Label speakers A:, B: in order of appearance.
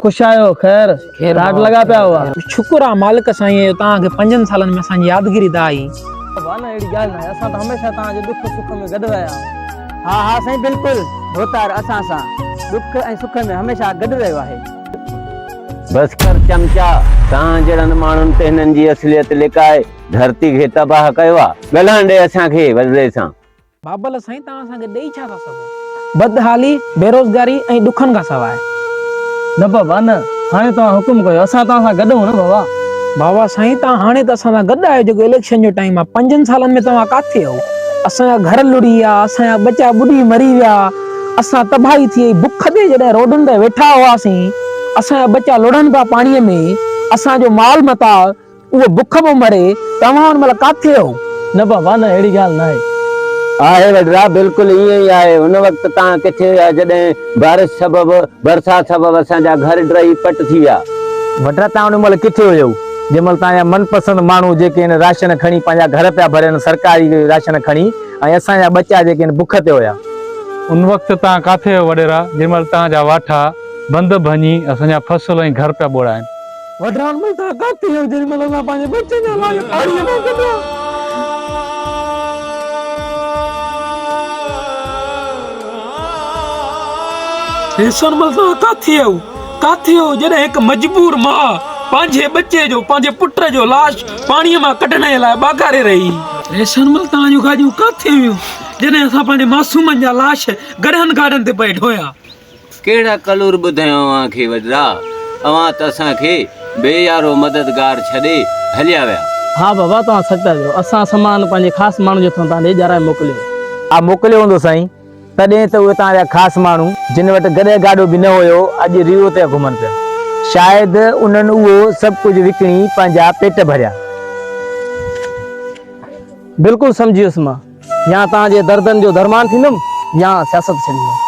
A: खुश आयो खैर राग लगा पिया हुआ
B: शुक्र आ मालिक साईं ता के 5 सालन में सा यादगिरी दा आई
A: बाबा ना एड़ी गाल ना असा तो हमेशा ता जे दुख सुख में गड वया
C: हाँ हाँ साईं बिल्कुल धोतार असा सा दुख ऐं सुख में हमेशा गड रहियो आहे।
D: बस कर चमचा तहां जड़न माण्हुनि ते हिननि जी असलियत लिकाए धरती खे तबाह कयो आहे ॻाल्हाइण ॾे असांखे वज़रे सां।
B: बाबल साईं ता असा के देई छा था सको बदहाली बेरोजगारी ऐं दुखन का सवाए
A: न बाबा न हाने तो हुकुम कयो असा ता सा गड हो न बाबा।
B: बाबा साईं ता हाने त असा गड आयो जो इलेक्शन जो टाइम आ 5 सालन में तवा काथे हो असा घर लुड़ी आ असा बच्चा बुढ़ी मरी गया असा तबाही थी भूख दे जडे रोडन ते वेठा हुआसी असा बच्चा लोड़न पा पानी में असा जो माल मता वो भूख में मरे तवा मल काथे हो
A: न बाबा न एड़ी गाल ना
D: आहे वॾरा बिल्कुल ईअं ई आहे उन वक़्तु तव्हां किथे हुया जॾहिं बारिश सबबि बरसात सबबि असांजा घर ड्राई पट थी विया।
E: वॾरा तव्हां उन महिल किथे हुयव जंहिंमहिल तव्हांजा मनपसंद माण्हू जेके आहिनि राशन खणी पंहिंजा घर पिया भरनि सरकारी राशन खणी ऐं असांजा बच्चा जेके आहिनि बुख ते हुया।
F: उन वक़्तु तव्हां काथे हो वॾेरा जंहिंमहिल तव्हांजा वाठा बंद भञी असांजा फसल ऐं घर पिया ॿोड़ाइनि।
B: वॾरा मल ता काथे हो जेमल असा पंहिंजे बच्चे जा लाज पाणी में कढिया रेशन मल ता काथे हो जॾहिं हिकु मजबूर मां पंहिंजे बच्चे जो पंहिंजे पुट जो लाश पाणीअ मां कढण जे लाइ बागारे रही रेशन मल तव्हांजूं गाॾियूं काथे हुयूं जॾहिं असां पंहिंजे मासूमनि जा लाश गॾनि गाॾनि ते पए ढोया।
D: कहिड़ा कलूर ॿुधायो अव्हांखे वॾरा अव्हां त असांखे बेयारो मददगार छॾे हलिया विया।
A: हाँ बाबा तो सच था जो असा सामान पंहिंजे ख़ास माण्हू जो ता ॾे ॼाराए मोकिलियो
E: आ मोकिलियो हूंदो साईं तॾहिं त उहे तव्हांजा ख़ासि माण्हू जिन वटि गॾे गाॾो बि न हुयो अॼु रियो ते घुमनि पिया शायदि उन्हनि उहो सभु कुझु विकिणी पंहिंजा पेट भरिया।
A: बिल्कुल समझियुसि मां या तव्हांजे दर्दनि जो दरमान थींदुमि या सियासत छॾींदुमि।